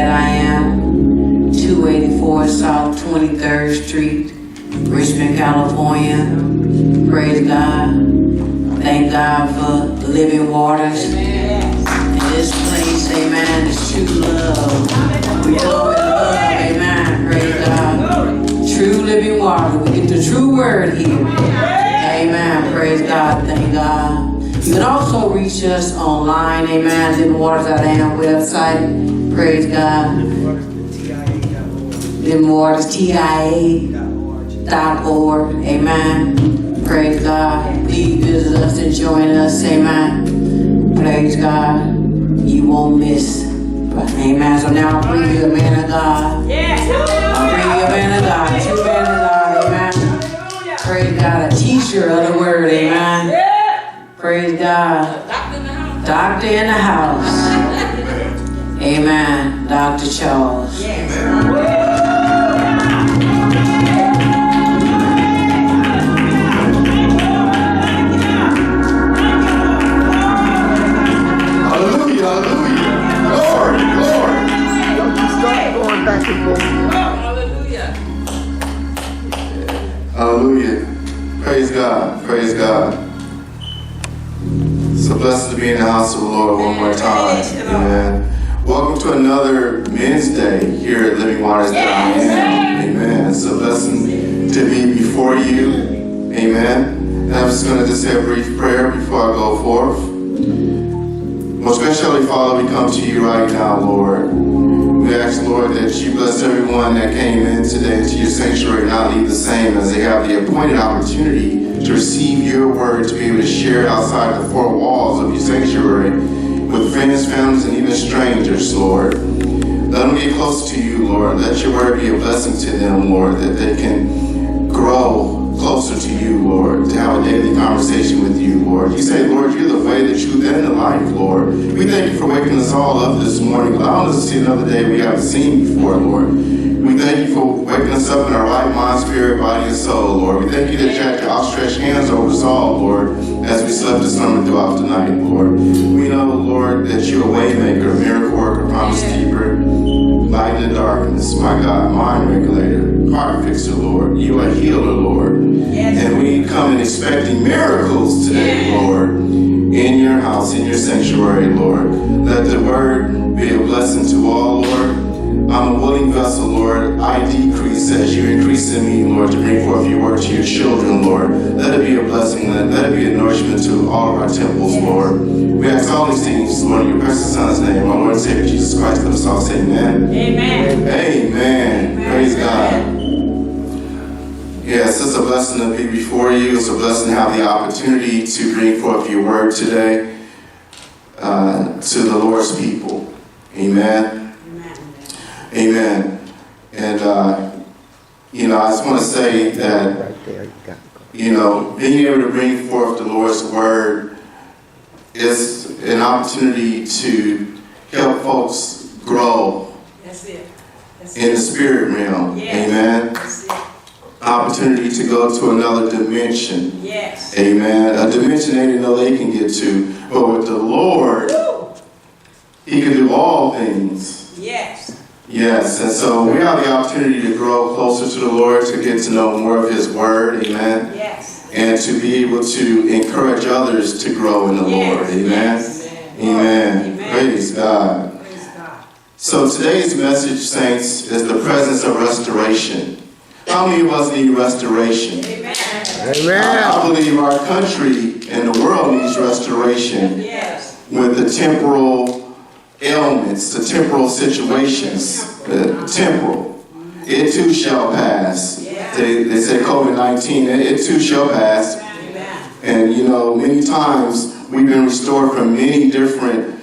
that I am, 284 South 23rd Street, Richmond, California. Praise God. Thank God for living waters. In this place, amen, is true love. We love and love, amen. Praise God. True living water. We get the true word here. Amen. Praise God. Thank God. You can also reach us online, amen. Living Waters I Am website. Praise God. Living Waters, TIA.org. Amen. Praise God. Please visit us and join us. Amen. Praise God. You won't miss. Amen. So now I'll bring you a man of God. I'll bring you a man of God. True man of God. Amen. Praise God. A teacher of the word. Amen. Praise God. Doctor in the house. Amen. Dr. Charles. Hallelujah, hallelujah. Glory, glory. Don't you start going back and forth. Hallelujah. Hallelujah. Praise God, praise God. So blessed to be in the house of the Lord one more time. Amen. Welcome to another Men's Day here at Living Waters that I Am. Amen. It's a blessing to be before you. Amen. And I'm just going to say a brief prayer before I go forth. Most gracious Heavenly Father, we come to you right now, Lord. We ask, Lord, that you bless everyone that came in today into your sanctuary and not leave the same as they have the appointed opportunity to receive your word, to be able to share it outside the four walls of your sanctuary with friends, families, and even strangers, Lord. Let them get close to you, Lord. Let your word be a blessing to them, Lord, that they can grow closer to you, Lord, to have a daily conversation with you, Lord. You say, Lord, you're the way, the truth, and the life, Lord. We thank you for waking us all up this morning, allowing us to see another day we haven't seen before, Lord. We thank you for waking us up in our right mind, spirit, body, and soul, Lord. We thank you that you had your outstretched hands over us all, Lord, as we slept this summer throughout the night, Lord. We know, Lord, that you're a way maker, a miracle worker, promise keeper, light in the darkness, my God, mind regulator, heart fixer, Lord. You are a healer, Lord. And we come in expecting miracles today, Lord, in your house, in your sanctuary, Lord. Let the word be a blessing to all, Lord. I'm a willing vessel, Lord. I decrease as you increase in me, Lord, to bring forth your word to your children, Lord. Let it be a blessing. Let it be a nourishment to all of our temples, Lord. We ask all these things, Lord, in your precious Son's name, our Lord and Savior Jesus Christ. Let us all say amen. Amen. Amen. Praise God. Yes, it's a blessing to be before you. It's a blessing to have the opportunity to bring forth your word today to the Lord's people. Amen. Amen. And, I just want to say that, Right there, you got to go. being able to bring forth the Lord's word is an opportunity to help folks grow in the spirit realm. Amen. Opportunity to go to another dimension. Yes. Amen. A dimension they didn't know they can get to. But with the Lord, he can do all things. Yes. Yes, and so we have the opportunity to grow closer to the Lord, to get to know more of his word, amen, Yes. and to be able to encourage others to grow in the Lord, amen, amen. Praise God. Praise God. So today's message, saints, is the presence of restoration. How many of us need restoration? Amen. I believe our country and the world needs restoration Yes. with the temporal ailments, the temporal situations, the temporal. It too shall pass. They say COVID-19, it too shall pass. And many times we've been restored from many different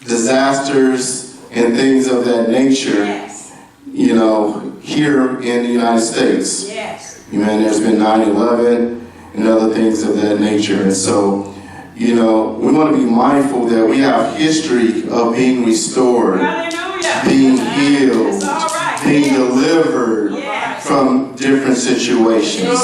disasters and things of that nature, here in the United States. Yes. There's been 9/11 and other things of that nature. And so, we want to be mindful that we have history of being restored, being healed, being delivered from different situations.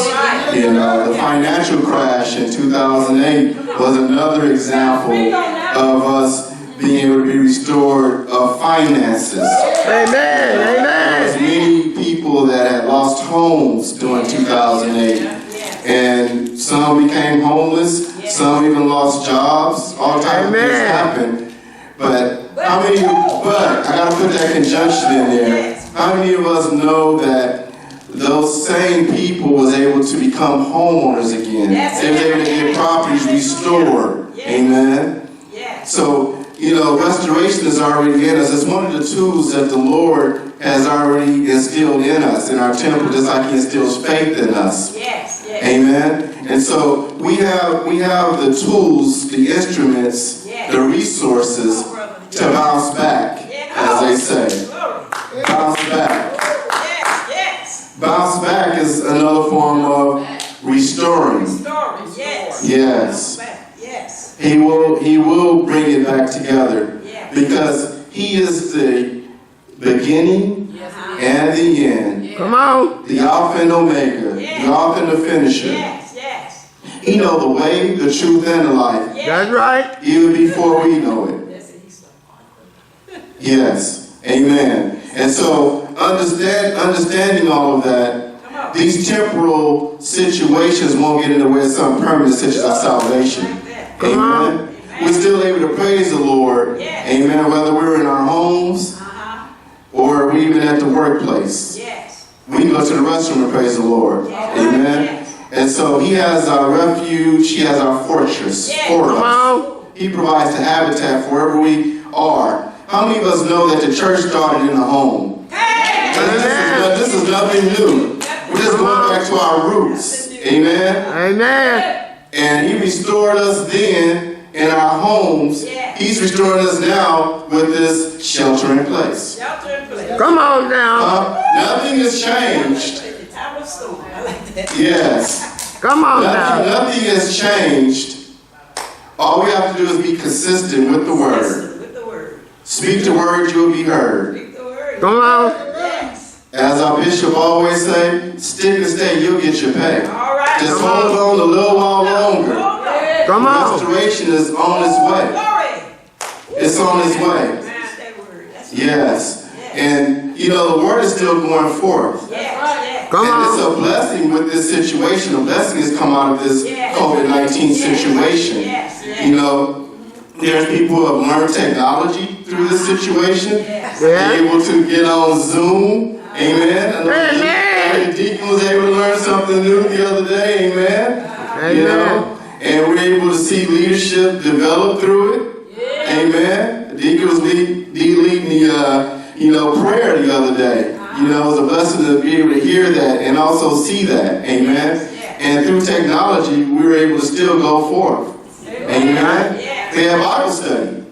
The financial crash in 2008 was another example of us being able to be restored of finances. Amen. There's Amen. many people that had lost homes during 2008. And some became homeless, some even lost jobs, all types of things happened. But how many, but I gotta put that conjunction in there. How many of us know that those same people was able to become homeowners again? They was able to get properties restored. Amen. So, you know, restoration is already in us. It's one of the tools that the Lord has already instilled in us in our temple, just like He instills faith in us. Amen. And so we have the tools, the instruments, the resources to bounce back, as they say. Bounce back. Bounce back is another form of restoring. Yes. He will bring it back together because He is the beginning and the end. Come on. The Alpha and Omega, the Alpha and the finisher. He knows the way, the truth, and the life, That's right. even before we know it. Yes. Amen. And so, understanding all of that, these temporal situations won't get in the way of something permanent, such as our salvation. Amen. We're still able to praise the Lord. Amen. Whether we're in our homes or we even at the workplace. We can go to the restroom and praise the Lord. Amen. And so He has our refuge. He has our fortress for Come us. on. He provides the habitat for wherever we are. How many of us know that the church started in the home? This is nothing new. We're just going back to our roots. Amen. Amen. And He restored us then in our homes. He's restoring us now with this shelter in place. Come on now. Nothing has changed. Yes. Come on now. Nothing has changed. All we have to do is be consistent with the word. Speak the word, you'll be heard. Come on. As our bishop always say, stick and stay, you'll get your pay. Just hold on a little while longer. Come on. Restoration is on its way. It's on its way. Yes. And, you know, the word is still going forth. Come And it's on. a blessing with this situation. A blessing has come out of this COVID-19 situation. You know, there's people who have learned technology through this situation. They're able to get on Zoom. Amen. Amen. The deacon was able to learn something new the other day. Amen. You know, and we're able to see leadership develop through it. Amen. The deacon was leading the prayer the other day. You know, it was a blessing to be able to hear that and also see that. Amen. And through technology, we were able to still go forth. Amen. They have Bible study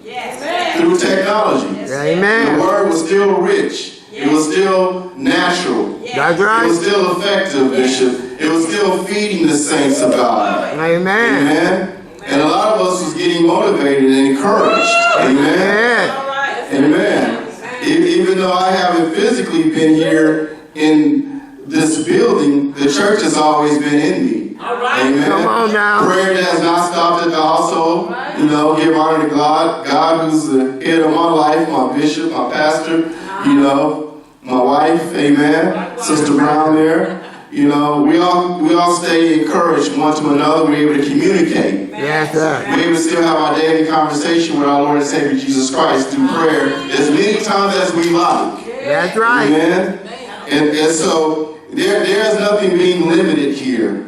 through technology. Amen. The word was still rich. It was still natural. That's It right. was still effective, Bishop. It was still feeding the saints of God. Amen. Amen. And a lot of us was getting motivated and encouraged. Amen. Amen. Even though I haven't physically been here in this building, the church has always been in me. Amen. Come on now. Prayer that has not stopped at the household. You know, give honor to God who's the head of my life, my bishop, my pastor, you know, my wife, amen. Sister Brown there. You know, we all stay encouraged one to another. We're able to communicate. Yes, sir. We're able to still have our daily conversation with our Lord and Savior Jesus Christ through prayer as many times as we like. That's right. Amen. And so there's nothing being limited here.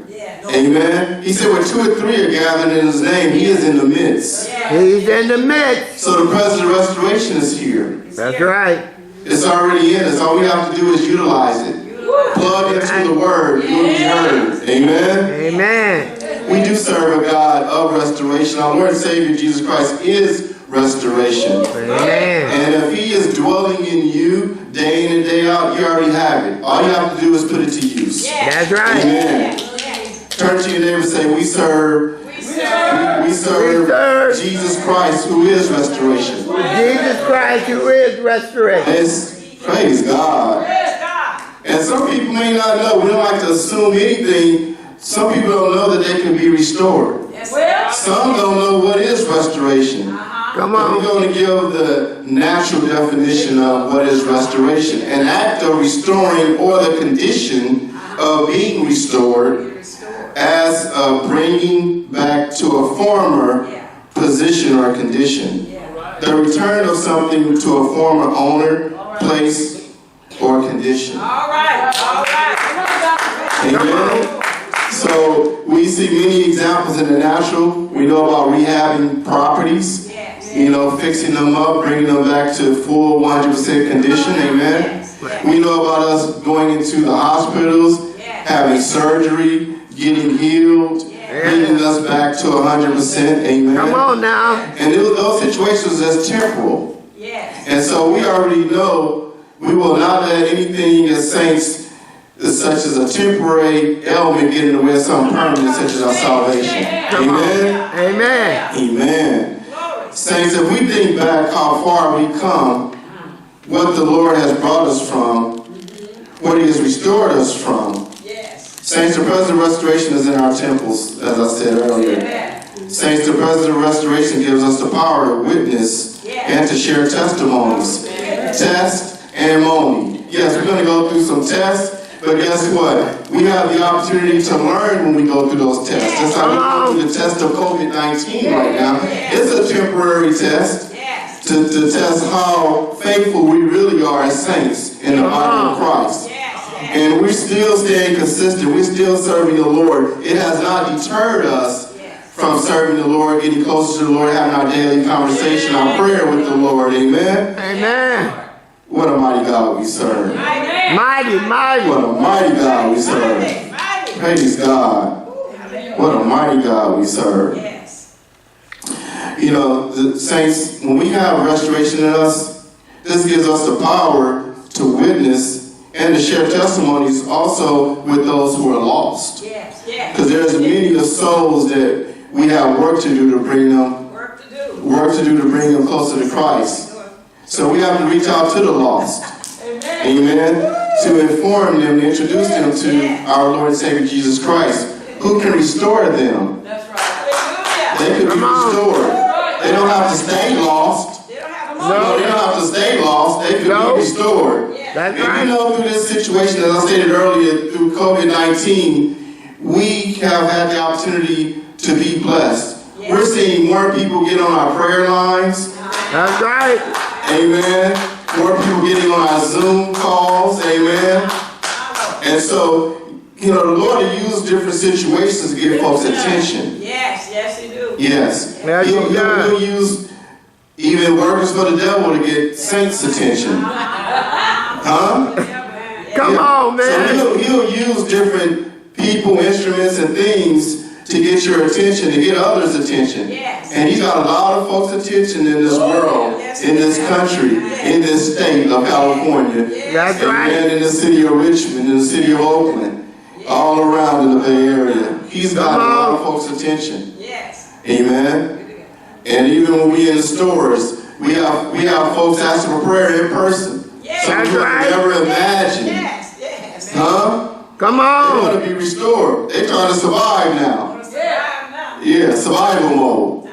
Amen. He said, where 2 or 3 are gathered in His name, He is in the midst. He's in the midst. So the presence of restoration is here. That's right. It's already in us. All we have to do is utilize it. Plug into the word. You'll be heard. Amen. Amen. We do serve a God of restoration. Our Lord and Savior Jesus Christ is restoration. Amen. And if He is dwelling in you day in and day out, you already have it. All you have to do is put it to use. That's right. Amen. Turn to your neighbor and say, we serve Jesus Christ, who is restoration. Jesus Christ, who is restoration. Yes, praise God. And some people may not know. We don't like to assume anything. Some people don't know that they can be restored. Some don't know what is restoration. Come And we're on. going to give the natural definition of what is restoration. An act of restoring or the condition of being restored as bringing back to a former position or condition. The return of something to a former owner, place, or condition. All right. Amen. So we see many examples in the natural. We know about rehabbing properties, fixing them up, bringing them back to full 100% condition. Amen. We know about us going into the hospitals, having surgery, getting healed, bringing us back to 100%. Amen. Come on now. And those situations are temporal. And so we already know we will not let anything as saints, such as a temporary ailment, get in the way of something permanent, such as our salvation. Amen. Amen. Amen. Saints, if we think back how far we come, what the Lord has brought us from, what He has restored us from. Saints, the present restoration is in our temples, as I said earlier. Saints, the present restoration gives us the power to witness and to share testimonies. Test and money. Yes, we're going to go through some tests, but guess what? We have the opportunity to learn when we go through those tests. That's how we go through the test of COVID-19 right now. It's a temporary test to test how faithful we really are as saints in the body of Christ. And we're still staying consistent. We're still serving the Lord. It has not deterred us from serving the Lord, getting closer to the Lord, having our daily conversation, our prayer with the Lord. Amen? Amen. What a mighty God we serve. Mighty, mighty. What a mighty God we serve. Praise God. What a mighty God we serve. The saints, when we have restoration in us, this gives us the power to witness and to share testimonies also with those who are lost. Because there's many of souls that we have work to do to bring them, to bring them closer to Christ. So we have to reach out to the lost. Amen. To inform them, to introduce them to our Lord and Savior Jesus Christ, who can restore them. They can be restored. They don't have to stay lost. No, they don't have to stay lost. They can be restored. That's And right. through this situation, as I stated earlier, through COVID-19, we have had the opportunity to be blessed. We're seeing more people get on our prayer lines. That's right. Amen. More people getting on our Zoom calls. Amen. And so, the Lord will use different situations to get folks' attention. Yes, He do. Yes. Yes, He does. He'll use even workers for the devil to get saints' attention. Huh? Come on, man. So he'll use different people, instruments, and things to get your attention, to get others' attention. And He's got a lot of folks' attention in this world, in this country, in this state of California. That's right. And in the city of Richmond, in the city of Oakland, all around in the Bay Area. He's got a lot of folks' attention. Amen. And even when we in the stores, we have folks asking for prayer in person. Something we could never imagine. Huh? Come They on. want to be restored. They're trying to survive now. Yeah, survival mode.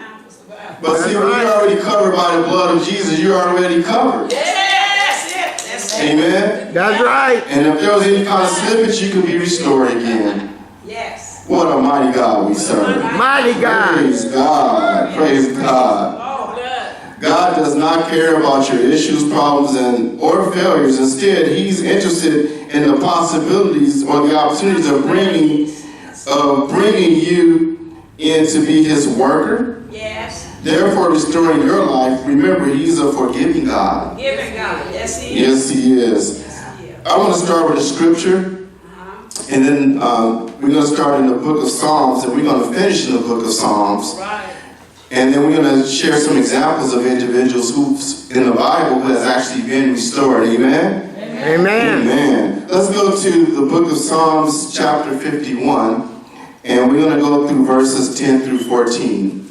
But see, when you're already covered by the blood of Jesus, you're already covered. Amen. That's right. And if there was any kind of slippage, you could be restored again. What a mighty God we serve. Mighty God. Praise God. Praise God. God does not care about your issues, problems, or failures. Instead, He's interested in the possibilities or the opportunities of bringing you in to be His worker. Therefore, restoring your life. Remember, He's a forgiving God. Yes, He is. I want to start with a scripture, and then we're going to start in the book of Psalms, and we're going to finish in the book of Psalms. And then we're going to share some examples of individuals who's in the Bible who has actually been restored. Amen? Amen. Amen. Let's go to the book of Psalms, chapter 51, and we're going to go through verses 10 through 14.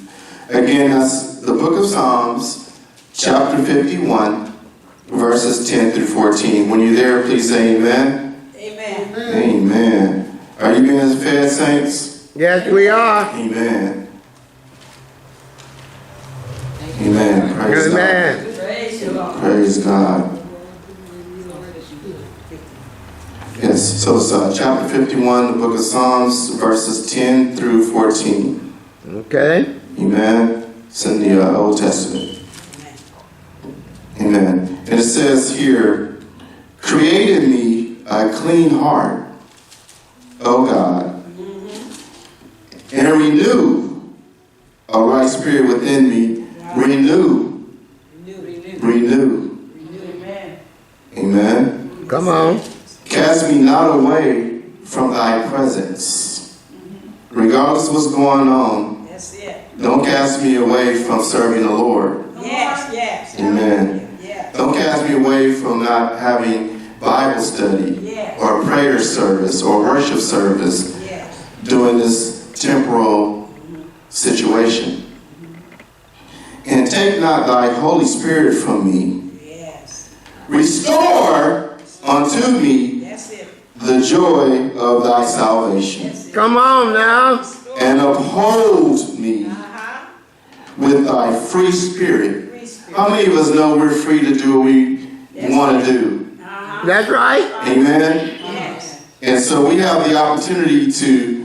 Again, that's the book of Psalms, chapter 51, verses 10 through 14. When you're there, please say amen. Amen. Are you being fed, saints? Yes, we are. Amen. Amen. Praise God. Amen. Praise you, Lord. Praise God. Yes, so it's chapter 51, the book of Psalms, verses 10 through 14. Okay. Amen. It's in the Old Testament. Amen. And it says here, create in me a clean heart, O God, and renew a right spirit within me. Renew. Amen. Come on. Cast me not away from thy presence. Regardless of what's going on, That's it. don't cast me away from serving the Lord. Yes, yes. Amen. Yes. Don't cast me away from not having Bible study Yes. or prayer service or worship service Yes. during this temporal situation. And take not thy Holy Spirit from me. Yes. Restore unto me That's it. the joy of thy salvation. That's it. Come on now. And uphold me Uh-huh. with thy free spirit. Free spirit. How many of us know we're free to do what we want to do? Uh-huh. That's right. Amen. Yes. And so we have the opportunity to,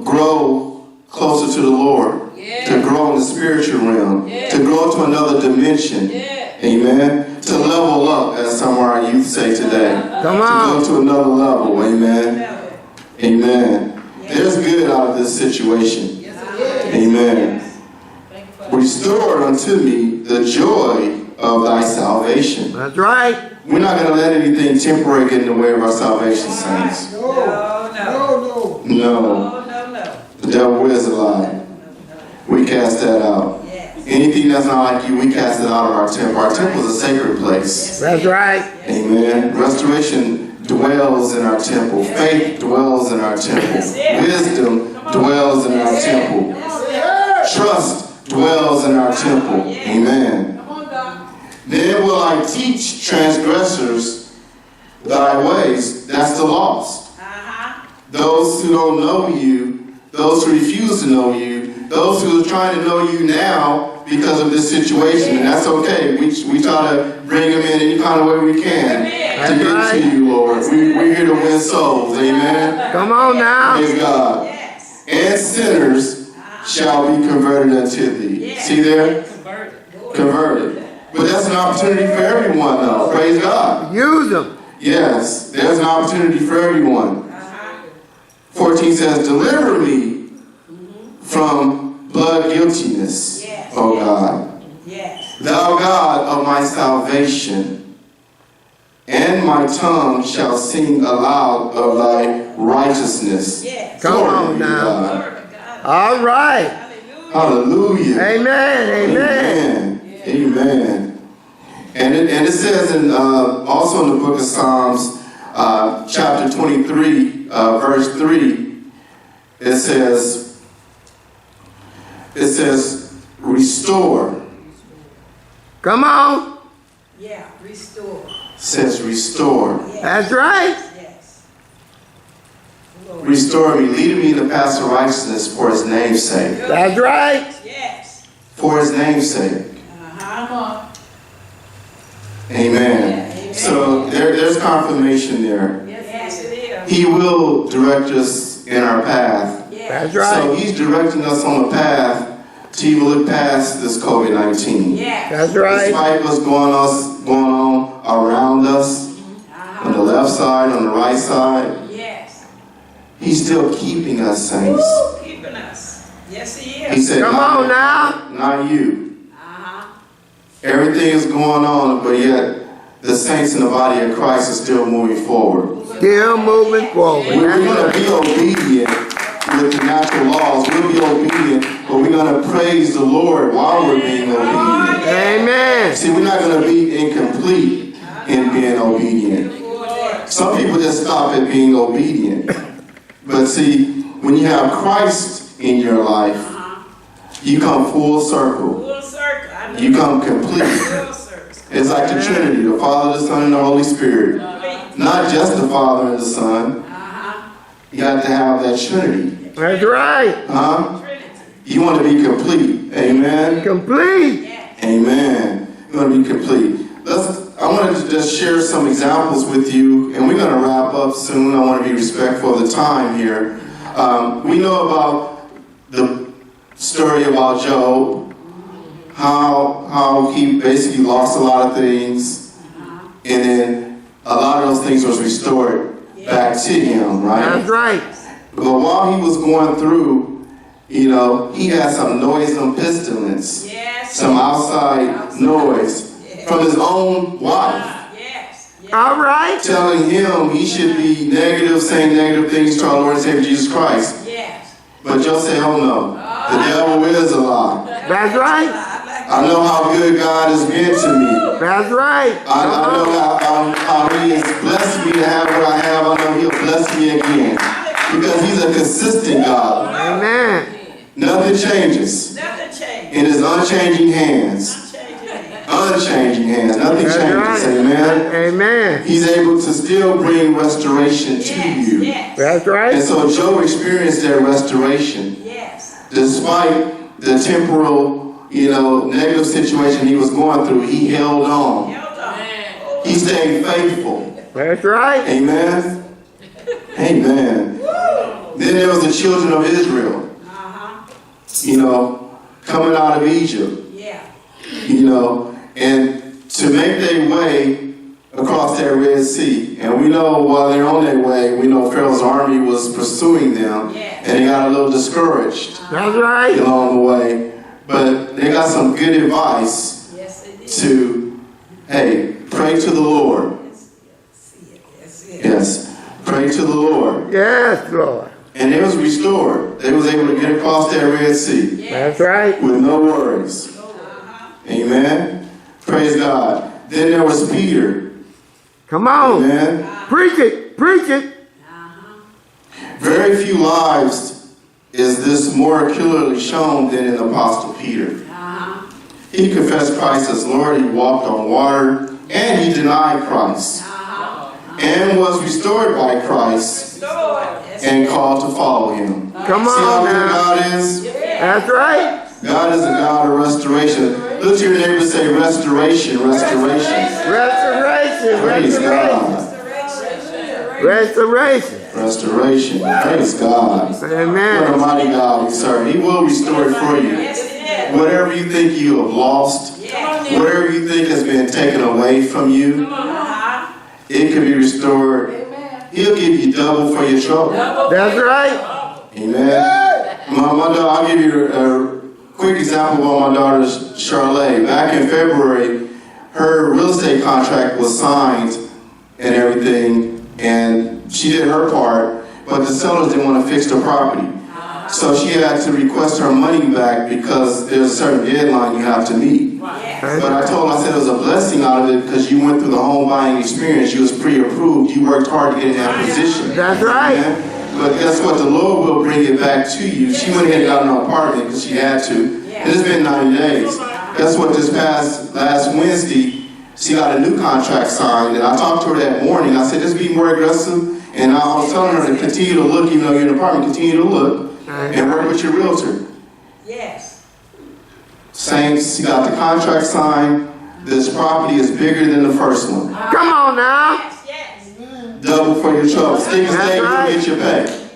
grow closer to the Lord, to grow in the spiritual realm, to grow to another dimension. Amen. To level up, as some of our youth say today. Come To on. go to another level. Amen. Amen. There's good out of this situation. Amen. Restore unto me the joy of thy salvation. That's right. We're not going to let anything temporary get in the way of our salvation, saints. No, no. No. No, no, no. The devil is a lie. We cast that out. Yes. Anything that's not like you, we cast it out of our temple. Our temple is a sacred place. That's right. Amen. Restoration dwells in our temple. Faith dwells in our temple. Wisdom dwells in our temple. Trust dwells in our temple. Amen. Then will I teach transgressors thy ways. That's the lost. Uh-huh. Those who don't know you, those who refuse to know you, those who are trying to know you now because of this situation. And that's okay. We try to bring them in any kind of way we can to get to you, Lord. We're here to win souls. Amen. Come on now. Praise God. Yes. And sinners shall be converted unto thee. See there? Converted. But that's an opportunity for everyone, though. Praise God. Use them. Yes, there's an opportunity for everyone. 14 says, deliver me from blood guiltiness, Yes. O God. Yes. Thou God of my salvation, and my tongue shall sing aloud of thy righteousness. Yes. Come Glory on be to now. God. Glory to God. All right. Hallelujah. Hallelujah. Amen. Amen. Amen. Amen. And it says also in the book of Psalms, chapter 23, verse 3, it says, restore. Come on. Yeah. Restore. It says restore. Yes. That's right. Yes. Restore me, lead me in the path of righteousness for his name's sake. That's right. Yes. For his name's sake. Uh-huh. Amen. So there's confirmation there. Yes, it is. He will direct us in our path. That's So right. he's directing us on the path to even look past this COVID-19. Yes. That's right. Despite what's going on around us, on the left side, on the right side, Yes. he's still keeping us, saints. Woo, keeping us. Yes, he He is. said, Come on now. not you. Uh-huh. Everything is going on, but yet the saints in the body of Christ are still moving forward. Still moving forward. We're That's going to right. be obedient with the natural laws. We'll be obedient, but we're going to praise the Lord while we're being obedient. Amen. See, we're not going to be incomplete in being obedient. Some people just stop at being obedient. But see, when you have Christ in your life, you come full circle. Full circle. I know. You come complete. Full circle. It's like the Trinity, the Father, the Son, and the Holy Spirit. Not just the Father and the Son. Uh-huh. You got to have that Trinity. That's right. Huh? Trinity. You want to be complete. Amen. Complete. Yes. Amen. We're going to be complete. I want to just share some examples with you, and we're going to wrap up soon. I want to be respectful of the time here. We know about the story about Job, how he basically lost a lot of things, and then a lot of those things was restored back to him, right? That's right. But while he was going through, he had some noisome pestilence, Yes. some outside noise from his own wife, Yes. All right. telling him he should be negative, saying negative things to our Lord and Savior Jesus Christ. Yes. But Job said, oh no, the devil is a lie. That's right. I know how good God has been to me. That's right. I know how he has blessed me to have what I have. I know he'll bless me again. Because he's a consistent God. Amen. Nothing changes Nothing changed. in his unchanging hands. Unchanging hands. Nothing That's changes. right. Amen. Amen. He's able to still bring restoration to you. Yes. That's And right. so Job experienced that restoration. Yes. Despite the temporal, negative situation he was going through, he held on. Held on. He stayed faithful. That's right. Amen. Amen. Then there was the children of Israel, coming out of Egypt, Yeah. and to make their way across that Red Sea. And we know while they're on their way, we know Pharaoh's army was pursuing them, and they got a little discouraged That's right. along the way. But they got some good advice Yes, it is. to, hey, pray to the Lord. Yes, pray to the Lord. Yes, Lord. And it was restored. They was able to get across that Red Sea That's right. with no worries. Amen. Praise God. Then there was Peter. Come on. Amen. Preach it. Preach it. Very few lives is this more clearly shown than in Apostle Peter. He confessed Christ as Lord. He walked on water, and he denied Christ, and was restored by Christ, Lord. and called to follow him. Come See how on good now. God is? That's right. God is a God of restoration. Look to your neighbor and say restoration, restoration. Restoration. Praise Restoration. God. Restoration. Restoration. Praise God. What a Amen. mighty God we serve. He will restore it for you. Yes, it is. Whatever you think you have lost, Yes. whatever you think has been taken away from you, it can be restored. He'll give you double for your trouble. That's right. Amen. My daughter, I'll give you a quick example of my daughter, Charlotte. Back in February, her real estate contract was signed and everything, and she did her part, but the sellers didn't want to fix the property. So she had to request her money back because there's a certain deadline you have to meet. But I told her, I said it was a blessing out of it because you went through the home buying experience. You was pre-approved. You worked hard to get in that position. That's right. Amen? But guess what? The Lord will bring it back to you. She went ahead and got an apartment because she had to. And it's been 90 days. Guess what? This last Wednesday, she got a new contract signed. And I talked to her that morning. I said, just be more aggressive. And I was telling her to continue to look, even though you're in an apartment, continue to look and work with your realtor. Yes. Saints, she got the contract signed. This property is bigger than the first one. Come on now. Yes. Double for your trouble. Stick and stay, That's right. get your pay.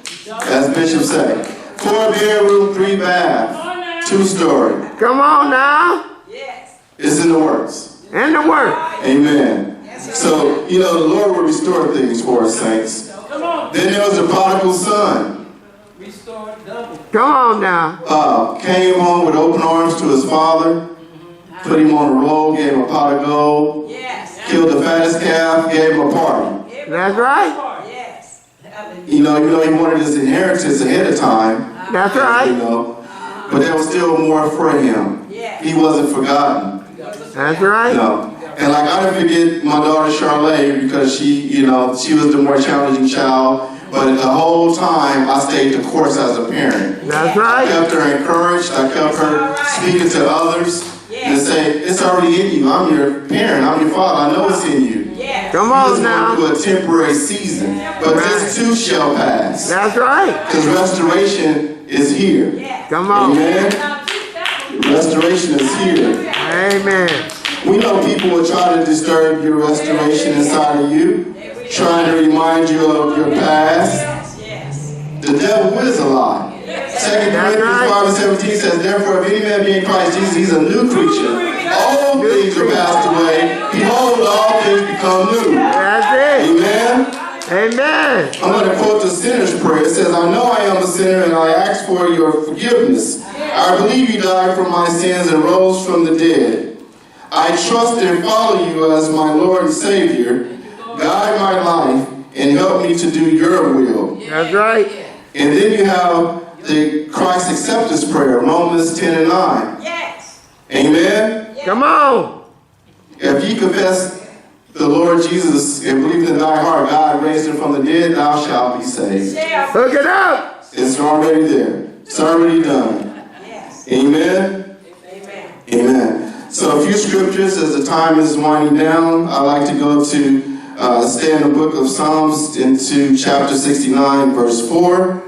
As Bishop said. 4 bedroom, 3 bath, 2-story. Come on now. Yes. It's in the works. And the work. Amen. So, the Lord will restore things for us, saints. Then there was the prodigal son. Come on now. Came home with open arms to his father. Put him on a roll, gave him a pot of gold. Yes. Killed the fattest calf, gave him a party. That's right. Yes. Hallelujah. He wanted his inheritance ahead of time. That's right. But there was still more for him. Yes. He wasn't forgotten. That's right. No. And like I didn't forget my daughter Charlotte because she was the more challenging child. But the whole time I stayed the course as a parent. That's I right. kept her encouraged. I kept her speaking to others and say, it's already in you. I'm your parent. I'm your father. I know it's in you. Yes. Come You on just went now. through a temporary season. But this too shall pass. That's right. Because restoration is here. Yes. Come on. Amen. Restoration is here. Amen. We know people will try to disturb your restoration inside of you, trying to remind you of your past. Yes. The devil is a lie. 2 Corinthians 5:17 says, therefore, if any man be in Christ Jesus, he's a new creature. All things are passed away. Behold, all things become new. That's it. Amen. Amen. I'm going to quote the sinner's prayer. It says, I know I am a sinner and I ask for your forgiveness. I believe you died for my sins and rose from the dead. I trust and follow you as my Lord and Savior. Guide my life and help me to do your will. That's right. And then you have the Christ acceptance prayer, Romans 10 and 9. Yes. Amen. Come on. If ye confess the Lord Jesus and believe in thy heart God raised him from the dead, thou shalt be saved. Hook it up. It's already there. It's already done. Yes. Amen. Amen. Amen. So a few scriptures as the time is winding down. I like to go to stay in the book of Psalms into chapter 69, verse 4.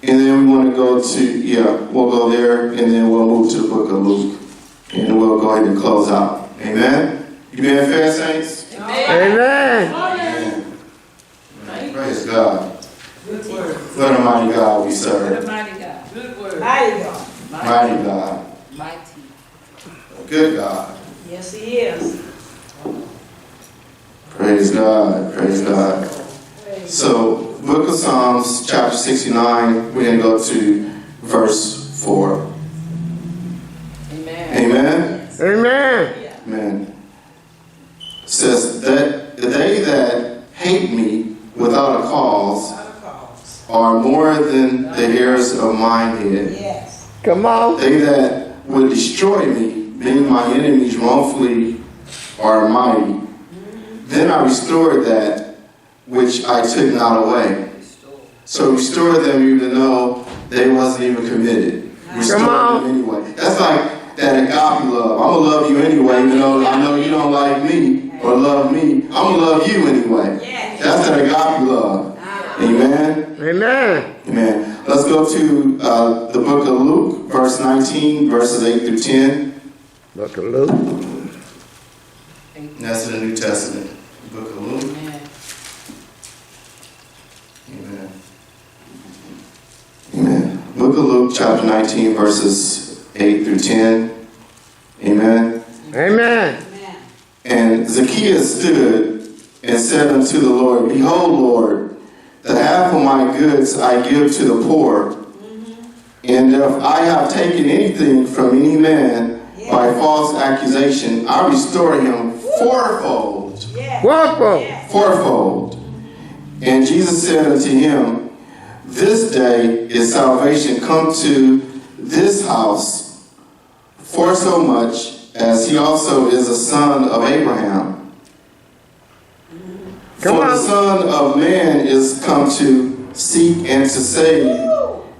And then we want to go to, we'll go there and then we'll move to the book of Luke. And we'll go ahead and close out. Amen. You being fair, saints? Amen. Amen. Praise God. Good word. What a mighty God we serve. Mighty God. Good word. Mighty God. Mighty God. Mighty. Good God. Yes, he is. Praise God. Praise God. So, book of Psalms, chapter 69, we're going to go to verse 4. Amen. Amen. Amen. It says that they that hate me without a cause are more than the hairs of mine head. Yes. Come on. They that would destroy me, being my enemies wrongfully, are mighty. Then I restored that which I took not away. So restore them even though they wasn't even committed. Restore them anyway. That's like that agape love. I'm going to love you anyway, even though I know you don't like me or love me. I'm going to love you anyway. Yes. That's that agape love. Amen. Amen. Amen. Let's go to the book of Luke, verse 19, verses 8 through 10. Book of Luke. And that's in the New Testament. The book of Luke. Amen. Amen. Book of Luke, chapter 19, verses 8 through 10. Amen. Amen. And Zacchaeus stood and said unto the Lord, Behold, Lord, the half of my goods I give to the poor. And if I have taken anything from any man by false accusation, I restore him fourfold. Fourfold. Fourfold. And Jesus said unto him, This day is salvation come to this house, for so much as he also is a son of Abraham. For the Son of Man is come to seek and to save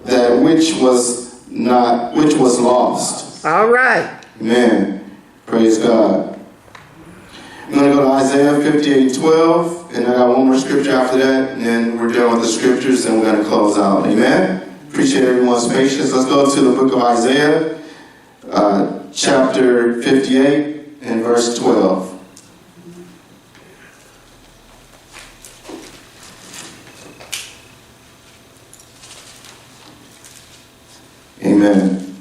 that which was lost. All right. Amen. Praise God. I'm going to go to Isaiah 58:12, and I got one more scripture after that, and then we're done with the scriptures, and we're going to close out. Amen. Appreciate everyone's patience. Let's go to the book of Isaiah, chapter 58 and verse 12. Amen.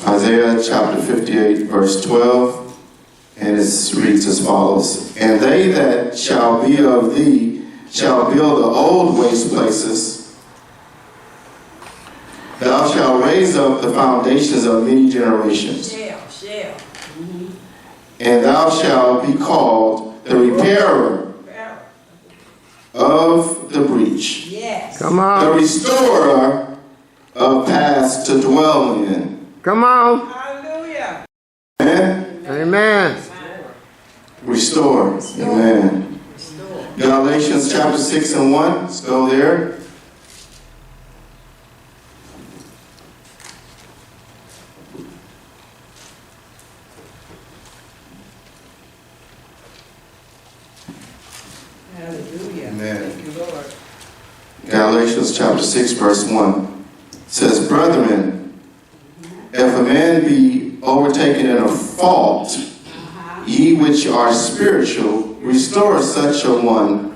Isaiah chapter 58, verse 12. And it reads as follows. And they that shall be of thee shall build the old waste places. Thou shalt raise up the foundations of many generations. Shall. And thou shalt be called the repairer of the breach. Yes. Come The on. restorer of paths to dwell in. Come on. Hallelujah. Amen. Amen. Restore. Amen. Galatians chapter 6 and 1. Let's go there. Hallelujah. Amen. Thank you, Lord. Galatians chapter 6 verse 1 says, Brethren, If a man be overtaken in a fault, ye which are spiritual, restore such a one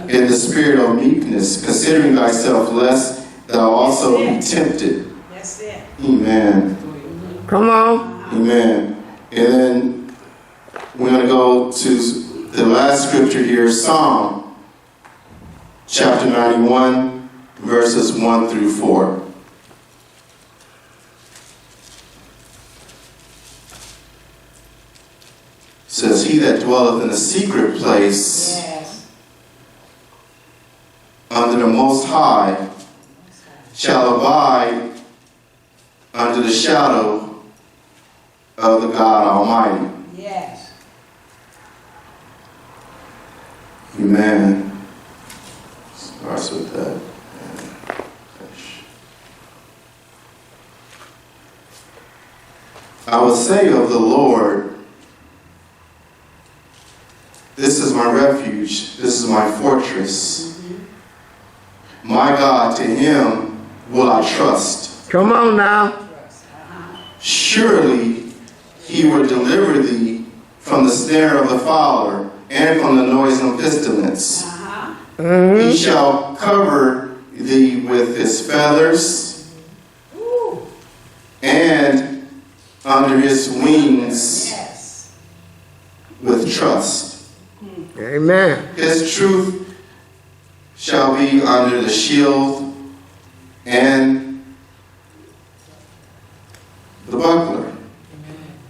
in the spirit of meekness, considering thyself, lest thou also be tempted. That's it. Amen. Come on. Amen. And then we're going to go to the last scripture here, Psalm chapter 91, verses 1 through 4. It says, he that dwelleth in the secret place Yes. under the Most High shall abide under the shadow of the God Almighty. Yes. Amen. Starts with that. I will say of the Lord, this is my refuge, this is my fortress. My God, to him will I trust. Come on now. Surely he will deliver thee from the snare of the fowler and from the noisome pestilence. He shall cover thee with his feathers, and under his wings Yes. with trust. Amen. His truth shall be under the shield and the buckler.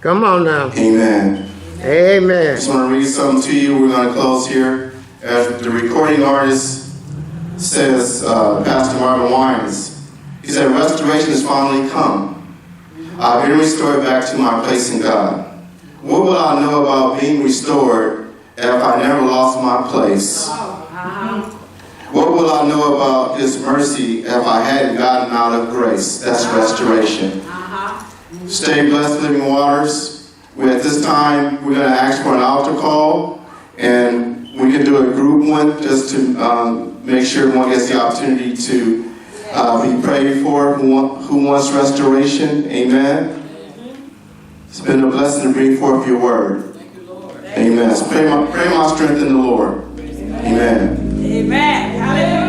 Come on now. Amen. I Amen. just want to read something to you. We're going to close here. As the recording artist says, Pastor Marvin Wines, he said, restoration has finally come. I've been restored back to my place in God. What will I know about being restored if I never lost my place? What will I know about his mercy if I hadn't gotten out of grace? That's restoration. Stay blessed, Living Waters. At this time, we're going to ask for an altar call, and we can do a group one just to make sure everyone gets the opportunity to be prayed for who wants restoration. Amen. It's been a blessing to bring forth your word. Amen. So pray my strength in the Lord. Amen. Amen. Hallelujah.